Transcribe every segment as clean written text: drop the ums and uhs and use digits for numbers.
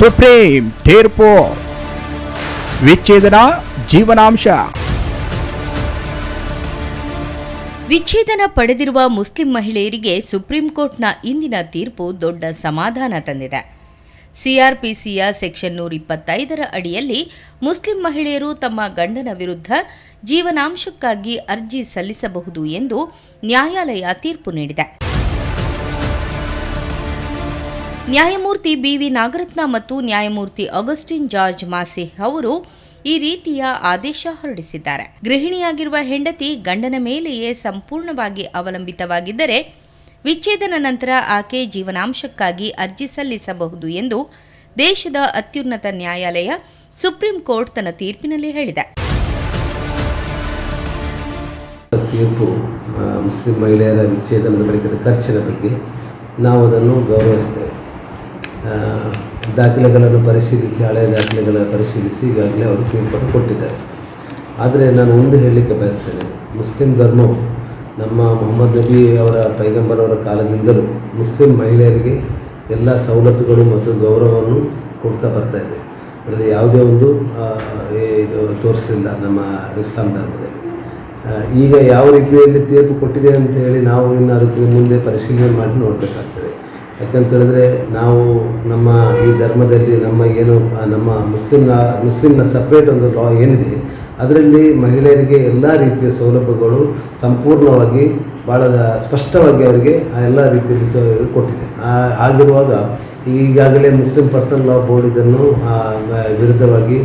Supreme ತೀರ್ಪು, ವಿಚ್ಛೇದನ ಜೀವನಾಂಶ. ವಿಚ್ಛೇದನ ಪಡೆದಿರುವ ಮುಸ್ಲಿಂ ಮಹಿಳೆಯರಿಗೆ ಸುಪ್ರೀಂ ಕೋರ್ಟ್ನ ಇಂದಿನ ತೀರ್ಪು ದೊಡ್ಡ ಸಮಾಧಾನ ತಂದಿದೆ. ಸಿಆರ್ಪಿಸಿಯ ಸೆಕ್ಷನ್ 125ರ ಅಡಿಯಲ್ಲಿ ಮುಸ್ಲಿಂ ಮಹಿಳೆಯರು ತಮ್ಮ ಗಂಡನ ವಿರುದ್ಧ ಜೀವನಾಂಶಕ್ಕಾಗಿ ಅರ್ಜಿ ಸಲ್ಲಿಸಬಹುದು ಎಂದು ನ್ಯಾಯಾಲಯ ತೀರ್ಪು ನೀಡಿದೆ. ನ್ಯಾಯಮೂರ್ತಿ ಬಿವಿ ನಾಗರತ್ನ ಮತ್ತು ನ್ಯಾಯಮೂರ್ತಿ ಆಗಸ್ಟಿನ್ ಜಾರ್ಜ್ ಮಾಸಿಹ್ ಅವರು ಈ ರೀತಿಯ ಆದೇಶ ಹೊರಡಿಸಿದ್ದಾರೆ. ಗೃಹಿಣಿಯಾಗಿರುವ ಹೆಂಡತಿ ಗಂಡನ ಮೇಲೆಯೇ ಸಂಪೂರ್ಣವಾಗಿ ಅವಲಂಬಿತವಾಗಿದ್ದರೆ ವಿಚ್ಛೇದನ ನಂತರ ಆಕೆ ಜೀವನಾಂಶಕ್ಕಾಗಿ ಅರ್ಜಿ ಸಲ್ಲಿಸಬಹುದು ಎಂದು ದೇಶದ ಅತ್ಯುನ್ನತ ನ್ಯಾಯಾಲಯ ಸುಪ್ರೀಂ ಕೋರ್ಟ್ ತನ್ನ ತೀರ್ಪಿನಲ್ಲಿ ಹೇಳಿದೆ. ತೀರ್ಪು ಮುಸ್ಲಿಂ ಮಹಿಳೆಯರ ವಿಚ್ಛೇದನದ ಬಳಿಕದ ಖರ್ಚಿನ ಬಗ್ಗೆ ನಾವು ಅದನ್ನು ಗೌರವಿಸ್ತೇವೆ. ದಾಖಲೆಗಳನ್ನು ಪರಿಶೀಲಿಸಿ, ಹಳೆಯ ದಾಖಲೆಗಳನ್ನು ಪರಿಶೀಲಿಸಿ ಈಗಾಗಲೇ ಅವರು ತೀರ್ಪನ್ನು ಕೊಟ್ಟಿದ್ದಾರೆ. ಆದರೆ ನಾನು ಒಂದು ಹೇಳಲಿಕ್ಕೆ ಬಯಸ್ತೇನೆ, ಮುಸ್ಲಿಂ ಧರ್ಮವು ನಮ್ಮ ಮೊಹಮ್ಮದ್ ನಬಿ ಅವರ ಪೈಗಂಬರ್ ಅವರ ಕಾಲದಿಂದಲೂ ಮುಸ್ಲಿಂ ಮಹಿಳೆಯರಿಗೆ ಎಲ್ಲ ಸವಲತ್ತುಗಳು ಮತ್ತು ಗೌರವವನ್ನು ಕೊಡ್ತಾ ಬರ್ತಾ ಇದೆ. ಅದರಲ್ಲಿ ಯಾವುದೇ ಒಂದು ಇದು ತೋರಿಸಲಿಲ್ಲ ನಮ್ಮ ಇಸ್ಲಾಂ ಧರ್ಮದಲ್ಲಿ. ಈಗ ಯಾವ ರೀತಿಯಲ್ಲಿ ತೀರ್ಪು ಕೊಟ್ಟಿದೆ ಅಂತ ಹೇಳಿ ನಾವು ಇನ್ನು ಅದಕ್ಕೆ ಮುಂದೆ ಪರಿಶೀಲನೆ ಮಾಡಿ ನೋಡಬೇಕಾಗ್ತದೆ. ಯಾಕಂತ ಹೇಳಿದ್ರೆ ನಾವು ನಮ್ಮ ಈ ಧರ್ಮದಲ್ಲಿ ನಮ್ಮ ಮುಸ್ಲಿಮ್ನ ಸಪ್ರೇಟ್ ಒಂದು ಲಾ ಏನಿದೆ ಅದರಲ್ಲಿ ಮಹಿಳೆಯರಿಗೆ ಎಲ್ಲ ರೀತಿಯ ಸೌಲಭ್ಯಗಳು ಸಂಪೂರ್ಣವಾಗಿ ಭಾಳ ಸ್ಪಷ್ಟವಾಗಿ ಅವರಿಗೆ ಆ ಎಲ್ಲ ರೀತಿಯಲ್ಲಿ ಕೊಟ್ಟಿದೆ. ಆಗಿರುವಾಗ ಈಗಾಗಲೇ ಮುಸ್ಲಿಂ ಪರ್ಸನಲ್ ಲಾ ಬೋರ್ಡ್ ಇದನ್ನು ವಿರುದ್ಧವಾಗಿ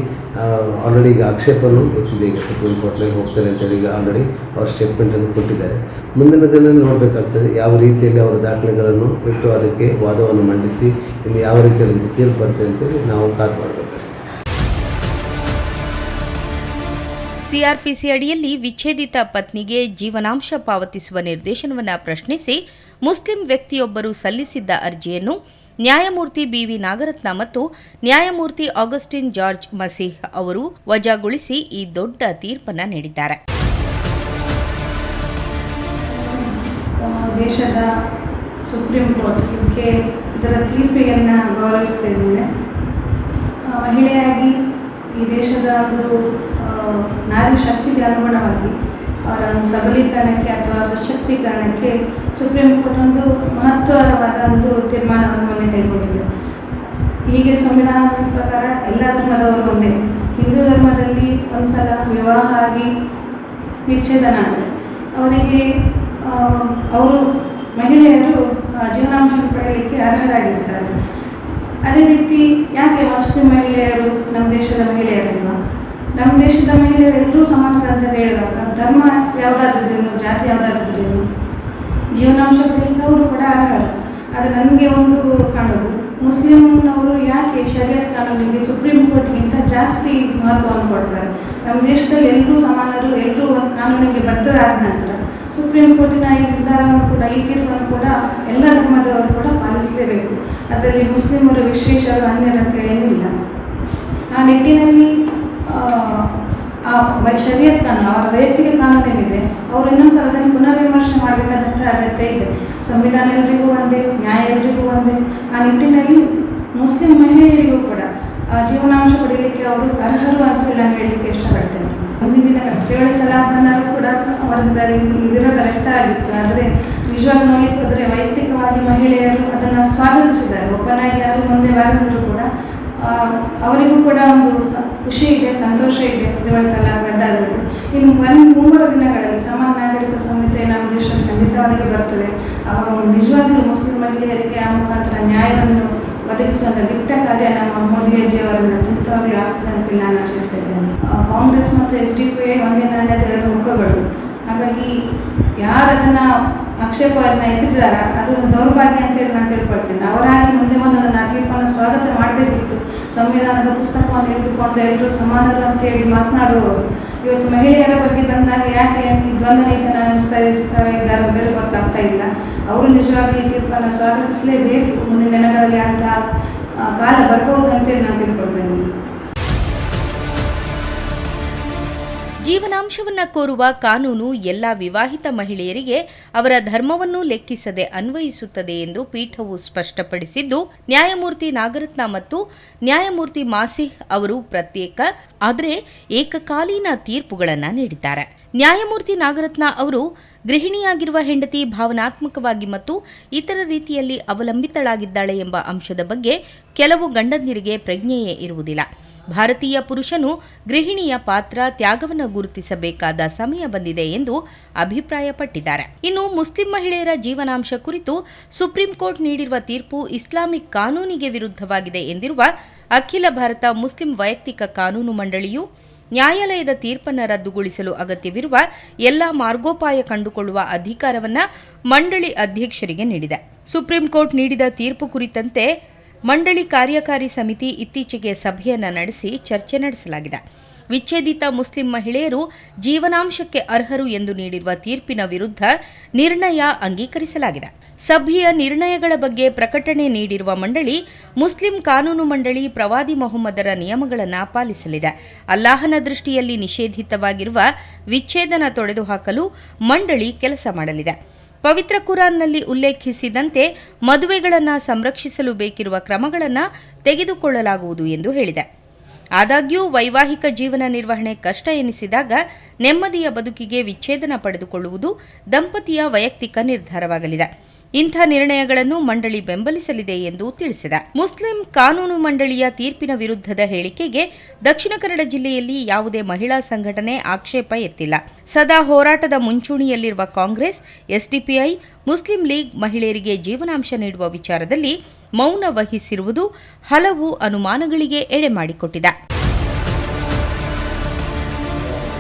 ಆಲ್ರೆಡಿ ಈಗ ಆಕ್ಷೇಪವನ್ನು ಎತ್ತಿದೆ. ಈಗ ಸುಪ್ರೀಂ ಕೋರ್ಟ್ನಲ್ಲಿ ಹೋಗ್ತಾರೆ ಅಂತೇಳಿ ಈಗ ಆಲ್ರೆಡಿ ಅವ್ರ ಸ್ಟೇಟ್ಮೆಂಟನ್ನು ಕೊಟ್ಟಿದ್ದಾರೆ. ಮುಂದಿನ ದಿನದಲ್ಲಿ ನೋಡಬೇಕಾಗ್ತದೆ ಯಾವ ರೀತಿಯಲ್ಲಿ ಅವರ ದಾಖಲೆಗಳನ್ನು ಇಟ್ಟು ಅದಕ್ಕೆ ವಾದವನ್ನು ಮಂಡಿಸಿ ಇನ್ನು ಯಾವ ರೀತಿಯಲ್ಲಿ ತೀರ್ಪು ಬರುತ್ತೆ ಅಂತೇಳಿ ನಾವು ಕಾದು ಮಾಡಬೇಕಾಗ್ತದೆ. ಸಿಆರ್ಪಿಸಿ ಅಡಿಯಲ್ಲಿ ವಿಚ್ಛೇದಿತ ಪತ್ನಿಗೆ ಜೀವನಾಂಶ ಪಾವತಿಸುವ ನಿರ್ದೇಶನವನ್ನು ಪ್ರಶ್ನಿಸಿ ಮುಸ್ಲಿಂ ವ್ಯಕ್ತಿಯೊಬ್ಬರು ಸಲ್ಲಿಸಿದ್ದ ಅರ್ಜಿಯನ್ನು ನ್ಯಾಯಮೂರ್ತಿ ಬಿವಿ ನಾಗರತ್ನ ಮತ್ತು ನ್ಯಾಯಮೂರ್ತಿ ಆಗಸ್ಟಿನ್ ಜಾರ್ಜ್ ಮಸೀಹ್ ಅವರು ವಜಾಗೊಳಿಸಿ ಈ ದೊಡ್ಡ ತೀರ್ಪನ್ನು ನೀಡಿದ್ದಾರೆ. ದೇಶದ ಸುಪ್ರೀಂ ಕೋರ್ಟ್ ಇದರ ತೀರ್ಪಿಯನ್ನು ಗೌರವಿಸ್ತೇನೆ. ಮಹಿಳೆಯಾಗಿ ಈ ದೇಶದ ಒಂದು ನಾರಿ ಶಕ್ತಿಗೆ ಅನುಗುಣವಾಗಿ ಅವರ ಒಂದು ಸಬಲೀಕರಣಕ್ಕೆ ಅಥವಾ ಸಶಕ್ತೀಕರಣಕ್ಕೆ ಸುಪ್ರೀಂ ಕೋರ್ಟ್ ಒಂದು ಮಹತ್ವವಾದ ಒಂದು ತೀರ್ಮಾನವನ್ನು ಮೊನ್ನೆ ಕೈಗೊಂಡಿದೆ. ಹೀಗೆ ಸಂವಿಧಾನದ ಪ್ರಕಾರ ಎಲ್ಲ ಧರ್ಮದವರು ಒಂದೇ. ಹಿಂದೂ ಧರ್ಮದಲ್ಲಿ ಒಂದು ಸಲ ವಿವಾಹ ಆಗಿ ವಿಚ್ಛೇದನ ಆದರೆ ಅವರಿಗೆ ಅವರು ಮಹಿಳೆಯರು ಜೀವನಾಂಶ ಪಡೆಯಲಿಕ್ಕೆ ಅರ್ಹರಾಗಿರ್ತಾರೆ. ಅದೇ ರೀತಿ ಯಾಕೆ ಮುಸ್ಲಿಂ ಮಹಿಳೆಯರು ನಮ್ಮ ದೇಶದ ಮಹಿಳೆಯರಲ್ವ? ನಮ್ಮ ದೇಶದ ಮಹಿಳೆಯರೆಲ್ಲರೂ ಸಮಾನರು ಅಂತ ಹೇಳಿದಾಗ ಧರ್ಮ ಯಾವುದಾದ್ರೇನು, ಜಾತಿ ಯಾವುದಾದ್ರೇನು, ಜೀವನಾಂಶ ಪಡೆಯಲಿಕ್ಕೆ ಅವರು ಕೂಡ ಅರ್ಹರು. ಆದರೆ ನನಗೆ ಒಂದು ಕಾಣೋದು, ಮುಸ್ಲಿಂನವರು ಯಾಕೆ ಶರಿಯತ್ ಕಾನೂನಿಗೆ ಸುಪ್ರೀಂ ಕೋರ್ಟ್ಗಿಂತ ಜಾಸ್ತಿ ಮಹತ್ವವನ್ನು ಕೊಡ್ತಾರೆ. ನಮ್ಮ ದೇಶದಲ್ಲಿ ಎಲ್ಲರೂ ಸಮಾನರು, ಎಲ್ಲರೂ ಒಂದು ಕಾನೂನಿಗೆ ಬದ್ಧರಾದ ನಂತರ ಸುಪ್ರೀಂ ಕೋರ್ಟಿನ ಈ ನಿರ್ಧಾರವನ್ನು ಕೂಡ, ಈ ತೀರ್ಪನ್ನು ಕೂಡ ಎಲ್ಲ ಧರ್ಮದವರು ಕೂಡ ಪಾಲಿಸಲೇಬೇಕು. ಅದರಲ್ಲಿ ಮುಸ್ಲಿಮರು ವಿಶೇಷರು, ಅನ್ಯರಂತ ಏನಿಲ್ಲ. ಆ ನಿಟ್ಟಿನಲ್ಲಿ ಶರಿಯತ್ ಕಾನೂನು, ಅವರ ವೈಯಕ್ತಿಕ ಕಾನೂನೇನಿದೆ, ಅವರು ಇನ್ನೊಂದು ಸಲ ಅದನ್ನು ಪುನರ್ವಿಮರ್ಶೆ ಮಾಡಬೇಕಾದಂಥ ಅಗತ್ಯ ಇದೆ. ಸಂವಿಧಾನ ಎಲ್ರಿಗೂ ಒಂದೇ, ನ್ಯಾಯ ಎಲ್ರಿಗೂ ಒಂದೇ. ಆ ನಿಟ್ಟಿನಲ್ಲಿ ಮುಸ್ಲಿಂ ಮಹಿಳೆಯರಿಗೂ ಕೂಡ ಜೀವನಾಂಶ ಪಡೆಯಲಿಕ್ಕೆ ಅವರು ಅರ್ಹರು ಅಂತ ನಾನು ಹೇಳಲಿಕ್ಕೆ ಇಷ್ಟಪಡ್ತೇನೆ. ಮುಂದಿನ ದಿನ ತ್ರಿವಳಿ ತಲಾಖ್ ಕೂಡ ಅವರಿಂದ ವಿರೋಧ ವ್ಯಕ್ತ ಆಗಿತ್ತು. ಆದರೆ ನಿಜವಾಗಿ ನೋಡಲಿಕ್ಕೆ ಹೋದರೆ ವೈಯಕ್ತಿಕವಾಗಿ ಮಹಿಳೆಯರು ಅದನ್ನು ಸ್ವಾಗತಿಸಿದ್ದಾರೆ. ಒಪ್ಪನಾಗಿ ಯಾರು ಮುಂದೆ ಬಾರದಿದ್ರು ಕೂಡ ಅವರಿಗೂ ಕೂಡ ಒಂದು ಖುಷಿ ಇದೆ, ಸಂತೋಷ ಇದೆ ತ್ರಿವಳಿ ತಲಾಖ್ ರದ್ದಾದದ್ದು. ಇನ್ನು ಮುಂಬರುವ ದಿನಗಳಲ್ಲಿ ಸಮಾನ ನಾಗರಿಕ ಸಂಹಿತೆ ನಮ್ಮ ದೇಶದಲ್ಲಿ ಖಂಡಿತವಾಗಿ ಬರ್ತದೆ. ಆವಾಗ ನಿಜವಾಗ್ಲೂ ಮುಸ್ಲಿಂ ಮಹಿಳೆಯರಿಗೆ ಆ ಮುಖಾಂತರ ನ್ಯಾಯವನ್ನು ಒದಗಿಸುವಂಥ ದಿಟ್ಟ ಕಾರ್ಯ ನಮ್ಮ ಮೋದಿಜಿಯವರನ್ನು ಖಂಡಿತವಾಗ್ಲೂ ಆಗ್ತದೆ ಅಂತ ನಾನು ಆಶಿಸ್ತೇನೆ. ಕಾಂಗ್ರೆಸ್ ಮತ್ತು SDP ಒಂದೇ ನಾಣ್ಯದ ಎರಡು ಮುಖಗಳು. ಹಾಗಾಗಿ ಯಾರು ಅದನ್ನು ಆಕ್ಷೇಪವನ್ನು ಎತ್ತಿದ್ದಾರೆ ಅದು ದೌರ್ಭಾಗ್ಯ ಅಂತೇಳಿ ನಾನು ತಿಳ್ಕೊಳ್ತೇನೆ. ಅವರಾಗಿ ಮುಂದೆ ಬಂದು ನನ್ನ ತೀರ್ಪನ್ನು ಸ್ವಾಗತ ಮಾಡಬೇಕಿತ್ತು. ಸಂವಿಧಾನದ ಪುಸ್ತಕವನ್ನು ಹಿಡಿದುಕೊಂಡು ಎಲ್ಲರೂ ಸಮಾನರು ಅಂತೇಳಿ ಮಾತನಾಡುವವರು ಇವತ್ತು ಮಹಿಳೆಯರ ಬಗ್ಗೆ ಬಂದಾಗ ಯಾಕೆ ಈ ದ್ವಂದ್ವ ನೀತಿಯನ್ನು ಅನುಸರಿಸ್ತಾ ಇದ್ದಾರೆ ಅಂತೇಳಿ ಗೊತ್ತಾಗ್ತಾ ಇಲ್ಲ. ಅವರು ನಿಜವಾಗಿ ಈ ತೀರ್ಪನ್ನು ಸ್ವಾಗತಿಸಲೇಬೇಕು. ಮುಂದಿನ ದಿನಗಳಲ್ಲಿ ಅಂತಹ ಕಾಲ ಬರ್ಬೋದು ಅಂತೇಳಿ ನಾನು ತಿಳ್ಕೊಳ್ತೇನೆ. ಜೀವನಾಂಶವನ್ನ ಕೋರುವ ಕಾನೂನು ಎಲ್ಲ ವಿವಾಹಿತ ಮಹಿಳೆಯರಿಗೆ ಅವರ ಧರ್ಮವನ್ನು ಲೆಕ್ಕಿಸದೆ ಅನ್ವಯಿಸುತ್ತದೆ ಎಂದು ಪೀಠವು ಸ್ಪಷ್ಟಪಡಿಸಿದ್ದು, ನ್ಯಾಯಮೂರ್ತಿ ನಾಗರತ್ನ ಮತ್ತು ನ್ಯಾಯಮೂರ್ತಿ ಮಾಸಿಹ್ ಅವರು ಪ್ರತ್ಯೇಕ ಆದರೆ ಏಕಕಾಲೀನ ತೀರ್ಪುಗಳನ್ನು ನೀಡಿದ್ದಾರೆ. ನ್ಯಾಯಮೂರ್ತಿ ನಾಗರತ್ನ ಅವರು ಗೃಹಿಣಿಯಾಗಿರುವ ಹೆಂಡತಿ ಭಾವನಾತ್ಮಕವಾಗಿ ಮತ್ತು ಇತರ ರೀತಿಯಲ್ಲಿ ಅವಲಂಬಿತಳಾಗಿದ್ದಾಳೆ ಎಂಬ ಅಂಶದ ಬಗ್ಗೆ ಕೆಲವು ಗಂಡಂದಿರಿಗೆ ಪ್ರಜ್ಞೆಯೇ ಇರುವುದಿಲ್ಲ. ಭಾರತೀಯ ಪುರುಷನು ಗೃಹಿಣಿಯ ಪಾತ್ರ ತ್ಯಾಗವನ್ನು ಗುರುತಿಸಬೇಕಾದ ಸಮಯ ಬಂದಿದೆ ಎಂದು ಅಭಿಪ್ರಾಯಪಟ್ಟಿದ್ದಾರೆ. ಇನ್ನು ಮುಸ್ಲಿಂ ಮಹಿಳೆಯರ ಜೀವನಾಂಶ ಕುರಿತು ಸುಪ್ರೀಂ ಕೋರ್ಟ್ ನೀಡಿರುವ ತೀರ್ಪು ಇಸ್ಲಾಮಿಕ್ ಕಾನೂನಿಗೆ ವಿರುದ್ಧವಾಗಿದೆ ಎಂದಿರುವ ಅಖಿಲ ಭಾರತ ಮುಸ್ಲಿಂ ವೈಯಕ್ತಿಕ ಕಾನೂನು ಮಂಡಳಿಯು ನ್ಯಾಯಾಲಯದ ತೀರ್ಪನ್ನು ರದ್ದುಗೊಳಿಸಲು ಅಗತ್ಯವಿರುವ ಎಲ್ಲ ಮಾರ್ಗೋಪಾಯ ಕಂಡುಕೊಳ್ಳುವ ಅಧಿಕಾರವನ್ನು ಮಂಡಳಿ ಅಧ್ಯಕ್ಷರಿಗೆ ನೀಡಿದೆ. ಸುಪ್ರೀಂ ಕೋರ್ಟ್ ನೀಡಿದ ತೀರ್ಪು ಕುರಿತಂತೆ ಮಂಡಳಿ ಕಾರ್ಯಕಾರಿ ಸಮಿತಿ ಇತ್ತೀಚೆಗೆ ಸಭೆಯನ್ನು ನಡೆಸಿ ಚರ್ಚೆ ನಡೆಸಲಾಗಿದೆ. ವಿಚ್ಛೇದಿತ ಮುಸ್ಲಿಂ ಮಹಿಳೆಯರು ಜೀವನಾಂಶಕ್ಕೆ ಅರ್ಹರು ಎಂದು ನೀಡಿರುವ ತೀರ್ಪಿನ ವಿರುದ್ಧ ನಿರ್ಣಯ ಅಂಗೀಕರಿಸಲಾಗಿದೆ. ಸಭೆಯ ನಿರ್ಣಯಗಳ ಬಗ್ಗೆ ಪ್ರಕಟಣೆ ನೀಡಿರುವ ಮಂಡಳಿ, ಮುಸ್ಲಿಂ ಕಾನೂನು ಮಂಡಳಿ ಪ್ರವಾದಿ ಮೊಹಮ್ಮದರ ನಿಯಮಗಳನ್ನು ಪಾಲಿಸಲಿದೆ. ಅಲ್ಲಾಹನ ದೃಷ್ಟಿಯಲ್ಲಿ ನಿಷೇಧಿತವಾಗಿರುವ ವಿಚ್ಛೇದನ ತೊಡೆದುಹಾಕಲು ಮಂಡಳಿ ಕೆಲಸ ಮಾಡಲಿದೆ. ಪವಿತ್ರ ಕುರಾನ್ನಲ್ಲಿ ಉಲ್ಲೇಖಿಸಿದಂತೆ ಮದುವೆಗಳನ್ನು ಸಂರಕ್ಷಿಸಲು ಬೇಕಿರುವ ಕ್ರಮಗಳನ್ನು ತೆಗೆದುಕೊಳ್ಳಲಾಗುವುದು ಎಂದು ಹೇಳಿದೆ. ಆದಾಗ್ಯೂ ವೈವಾಹಿಕ ಜೀವನ ನಿರ್ವಹಣೆ ಕಷ್ಟ ಎನಿಸಿದಾಗ ನೆಮ್ಮದಿಯ ಬದುಕಿಗೆ ವಿಚ್ಛೇದನ ಪಡೆದುಕೊಳ್ಳುವುದು ದಂಪತಿಯ ವೈಯಕ್ತಿಕ ನಿರ್ಧಾರವಾಗಲಿದೆ. ಇಂಥ ನಿರ್ಣಯಗಳನ್ನು ಮಂಡಳಿ ಬೆಂಬಲಿಸಲಿದೆ ಎಂದು ತಿಳಿಸಿದೆ. ಮುಸ್ಲಿಂ ಕಾನೂನು ಮಂಡಳಿಯ ತೀರ್ಪಿನ ವಿರುದ್ಧದ ಹೇಳಿಕೆಗೆ ದಕ್ಷಿಣ ಕನ್ನಡ ಜಿಲ್ಲೆಯಲ್ಲಿ ಯಾವುದೇ ಮಹಿಳಾ ಸಂಘಟನೆ ಆಕ್ಷೇಪ ಎತ್ತಿಲ್ಲ. ಸದಾ ಹೋರಾಟದ ಮುಂಚೂಣಿಯಲ್ಲಿರುವ ಕಾಂಗ್ರೆಸ್, ಎಸ್ಡಿಪಿಐ, ಮುಸ್ಲಿಂ ಲೀಗ್ ಮಹಿಳೆಯರಿಗೆ ಜೀವನಾಂಶ ನೀಡುವ ವಿಚಾರದಲ್ಲಿ ಮೌನ ವಹಿಸಿರುವುದು ಹಲವು ಅನುಮಾನಗಳಿಗೆ ಎಡೆ ಮಾಡಿಕೊಟ್ಟಿದೆ.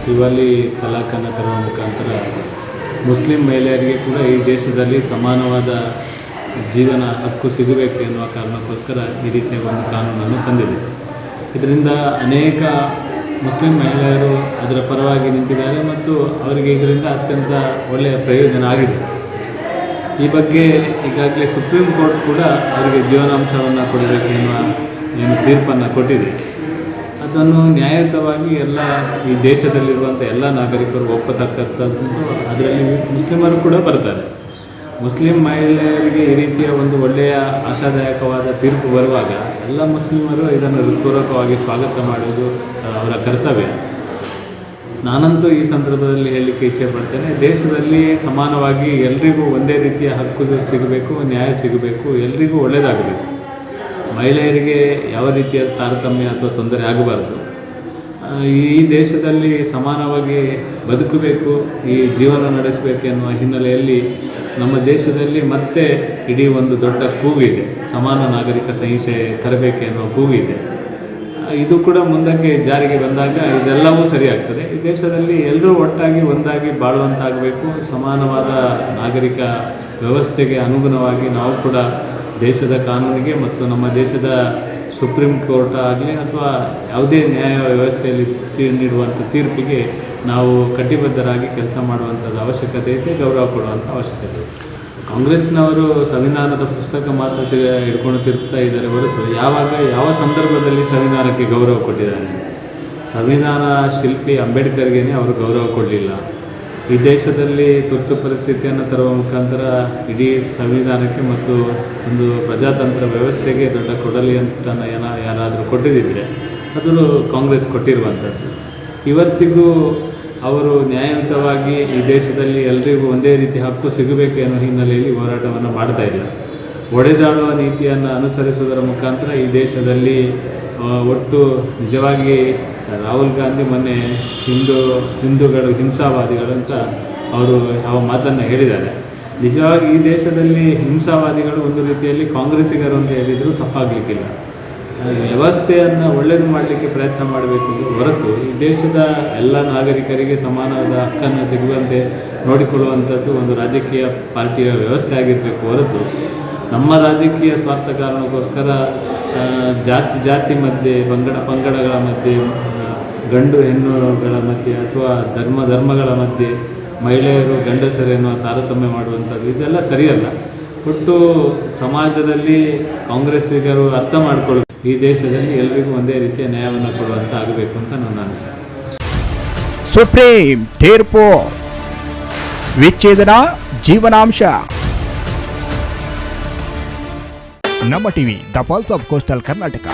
ತ್ರಿವಳಿ ತಲಾಖನ್ನು ತರುವ ಮುಖಾಂತರ ಮುಸ್ಲಿಂ ಮಹಿಳೆಯರಿಗೆ ಕೂಡ ಈ ದೇಶದಲ್ಲಿ ಸಮಾನವಾದ ಜೀವನ ಹಕ್ಕು ಸಿಗಬೇಕು ಎನ್ನುವ ಕಾರಣಕ್ಕೋಸ್ಕರ ಈ ರೀತಿಯ ಒಂದು ಕಾನೂನನ್ನು ತಂದಿದೆ. ಇದರಿಂದ ಅನೇಕ ಮುಸ್ಲಿಂ ಮಹಿಳೆಯರು ಅದರ ಪರವಾಗಿ ನಿಂತಿದ್ದಾರೆ ಮತ್ತು ಅವರಿಗೆ ಇದರಿಂದ ಅತ್ಯಂತ ಒಳ್ಳೆಯ ಪ್ರಯೋಜನ ಆಗಿದೆ. ಈ ಬಗ್ಗೆ ಈಗಾಗಲೇ ಸುಪ್ರೀಂ ಕೋರ್ಟ್ ಕೂಡ ಅವರಿಗೆ ಜೀವನಾಂಶವನ್ನು ಕೊಡಬೇಕು ಎನ್ನುವ ತೀರ್ಪನ್ನು ಕೊಟ್ಟಿದೆ. ಅದನ್ನು ನ್ಯಾಯಯುತವಾಗಿ ಎಲ್ಲ ಈ ದೇಶದಲ್ಲಿರುವಂಥ ಎಲ್ಲ ನಾಗರಿಕರು ಒಪ್ಪತಕ್ಕಂಥದ್ದು. ಅದರಲ್ಲಿ ಮುಸ್ಲಿಮರು ಕೂಡ ಬರ್ತಾರೆ. ಮುಸ್ಲಿಂ ಮಹಿಳೆಯರಿಗೆ ಈ ರೀತಿಯ ಒಂದು ಒಳ್ಳೆಯ ಆಶಾದಾಯಕವಾದ ತೀರ್ಪು ಬರುವಾಗ ಎಲ್ಲ ಮುಸ್ಲಿಮರು ಇದನ್ನು ಹೃತ್ಪೂರ್ವಕವಾಗಿ ಸ್ವಾಗತ ಮಾಡುವುದು ಅವರ ಕರ್ತವ್ಯ. ನಾನಂತೂ ಈ ಸಂದರ್ಭದಲ್ಲಿ ಹೇಳಲಿಕ್ಕೆ ಇಚ್ಛೆ ಪಡ್ತೇನೆ, ದೇಶದಲ್ಲಿ ಸಮಾನವಾಗಿ ಎಲ್ರಿಗೂ ಒಂದೇ ರೀತಿಯ ಹಕ್ಕು ಸಿಗಬೇಕು, ನ್ಯಾಯ ಸಿಗಬೇಕು, ಎಲ್ರಿಗೂ ಒಳ್ಳೆಯದಾಗಬೇಕು. ಮಹಿಳೆಯರಿಗೆ ಯಾವ ರೀತಿಯ ತಾರತಮ್ಯ ಅಥವಾ ತೊಂದರೆ ಆಗಬಾರ್ದು. ಈ ದೇಶದಲ್ಲಿ ಸಮಾನವಾಗಿ ಬದುಕಬೇಕು, ಈ ಜೀವನ ನಡೆಸಬೇಕೆನ್ನುವ ಹಿನ್ನೆಲೆಯಲ್ಲಿ ನಮ್ಮ ದೇಶದಲ್ಲಿ ಮತ್ತೆ ಇಡೀ ಒಂದು ದೊಡ್ಡ ಕೂಗಿದೆ, ಸಮಾನ ನಾಗರಿಕ ಸಂಹಿತೆ ತರಬೇಕೆನ್ನುವ ಕೂಗಿದೆ. ಇದು ಕೂಡ ಮುಂದಕ್ಕೆ ಜಾರಿಗೆ ಬಂದಾಗ ಇದೆಲ್ಲವೂ ಸರಿಯಾಗ್ತದೆ. ಈ ದೇಶದಲ್ಲಿ ಎಲ್ಲರೂ ಒಟ್ಟಾಗಿ ಒಂದಾಗಿ ಬಾಳುವಂತಾಗಬೇಕು. ಸಮಾನವಾದ ನಾಗರಿಕ ವ್ಯವಸ್ಥೆಗೆ ಅನುಗುಣವಾಗಿ ನಾವು ಕೂಡ ದೇಶದ ಕಾನೂನಿಗೆ ಮತ್ತು ನಮ್ಮ ದೇಶದ ಸುಪ್ರೀಂ ಕೋರ್ಟ್ ಆಗಲಿ ಅಥವಾ ಯಾವುದೇ ನ್ಯಾಯ ವ್ಯವಸ್ಥೆಯಲ್ಲಿ ನೀಡುವಂಥ ತೀರ್ಪಿಗೆ ನಾವು ಕಟಿಬದ್ಧರಾಗಿ ಕೆಲಸ ಮಾಡುವಂಥದ್ದು ಅವಶ್ಯಕತೆ ಇದೆ, ಗೌರವ ಕೊಡುವಂಥ ಅವಶ್ಯಕತೆ ಇದೆ. ಕಾಂಗ್ರೆಸ್ನವರು ಸಂವಿಧಾನದ ಪುಸ್ತಕ ಮಾತ್ರ ಹಿಡ್ಕೊಂಡು ತಿರುಗ್ತಾ ಇದ್ದಾರೆ ಹೊರತು ಯಾವ ಸಂದರ್ಭದಲ್ಲಿ ಸಂವಿಧಾನಕ್ಕೆ ಗೌರವ ಕೊಟ್ಟಿದ್ದಾರೆ? ಸಂವಿಧಾನ ಶಿಲ್ಪಿ ಅಂಬೇಡ್ಕರ್ಗೆ ಅವರು ಗೌರವ ಕೊಡಲಿಲ್ಲ. ಈ ದೇಶದಲ್ಲಿ ತುರ್ತು ಪರಿಸ್ಥಿತಿಯನ್ನು ತರುವ ಮುಖಾಂತರ ಇಡೀ ಸಂವಿಧಾನಕ್ಕೆ ಮತ್ತು ಒಂದು ಪ್ರಜಾತಂತ್ರ ವ್ಯವಸ್ಥೆಗೆ ದೊಡ್ಡ ಕೊಡಲಿಯನ್ನು ಯಾರಾದರೂ ಕೊಟ್ಟಿದ್ದರೆ ಅದು ಕಾಂಗ್ರೆಸ್ ಕೊಟ್ಟಿರುವಂಥದ್ದು. ಇವತ್ತಿಗೂ ಅವರು ನ್ಯಾಯಯುತವಾಗಿ ಈ ದೇಶದಲ್ಲಿ ಎಲ್ರಿಗೂ ಒಂದೇ ರೀತಿ ಹಕ್ಕು ಸಿಗಬೇಕು ಎನ್ನುವ ಹಿನ್ನೆಲೆಯಲ್ಲಿ ಹೋರಾಟವನ್ನು ಮಾಡ್ತಾ ಇದ್ದಾರೆ. ಒಡೆದಾಡುವ ನೀತಿಯನ್ನು ಅನುಸರಿಸುವುದರ ಮುಖಾಂತರ ಈ ದೇಶದಲ್ಲಿ ಒಟ್ಟು ನಿಜವಾಗಿ ರಾಹುಲ್ ಗಾಂಧಿ ಮೊನ್ನೆ ಹಿಂದೂಗಳು ಹಿಂಸಾವಾದಿಗಳು ಅಂತ ಅವರು ಯಾವ ಮಾತನ್ನು ಹೇಳಿದ್ದಾರೆ. ನಿಜವಾಗಿ ಈ ದೇಶದಲ್ಲಿ ಹಿಂಸಾವಾದಿಗಳು ಒಂದು ರೀತಿಯಲ್ಲಿ ಕಾಂಗ್ರೆಸ್ಸಿಗರು ಅಂತ ಹೇಳಿದರೂ ತಪ್ಪಾಗಲಿಕ್ಕಿಲ್ಲ. ವ್ಯವಸ್ಥೆಯನ್ನು ಒಳ್ಳೆಯದು ಮಾಡಲಿಕ್ಕೆ ಪ್ರಯತ್ನ ಮಾಡಬೇಕು ಹೊರತು ಈ ದೇಶದ ಎಲ್ಲ ನಾಗರಿಕರಿಗೆ ಸಮಾನವಾದ ಹಕ್ಕನ್ನು ಸಿಗುವಂತೆ ನೋಡಿಕೊಳ್ಳುವಂಥದ್ದು ಒಂದು ರಾಜಕೀಯ ಪಾರ್ಟಿಯ ವ್ಯವಸ್ಥೆ ಆಗಿರಬೇಕು ಹೊರತು ನಮ್ಮ ರಾಜಕೀಯ ಸ್ವಾರ್ಥ ಕಾರಣಕ್ಕೋಸ್ಕರ ಜಾತಿ ಮಧ್ಯೆ ಪಂಗಡಗಳ ಮಧ್ಯೆ ಗಂಡು ಹೆಣ್ಣುಗಳ ಮಧ್ಯೆ ಅಥವಾ ಧರ್ಮಗಳ ಮಧ್ಯೆ ಮಹಿಳೆಯರು ಗಂಡಸರೇನೋ ತಾರತಮ್ಯ ಮಾಡುವಂಥದ್ದು ಇದೆಲ್ಲ ಸರಿಯಲ್ಲ. ಒಟ್ಟು ಸಮಾಜದಲ್ಲಿ ಕಾಂಗ್ರೆಸ್ಸಿಗರು ಅರ್ಥ ಮಾಡಿಕೊಳ್ಳಬೇಕು, ಈ ದೇಶದಲ್ಲಿ ಎಲ್ರಿಗೂ ಒಂದೇ ರೀತಿಯ ನ್ಯಾಯವನ್ನು ಕೊಡುವಂತ ಆಗಬೇಕು ಅಂತ ನನ್ನ ಅನಿಸಿಕೆ. ಸುಪ್ರೀಂ ತೀರ್ಪು. ವಿಚ್ಛೇದನ ಜೀವನಾಂಶ. ನಮ್ಮ TV the pulse of coastal Karnataka.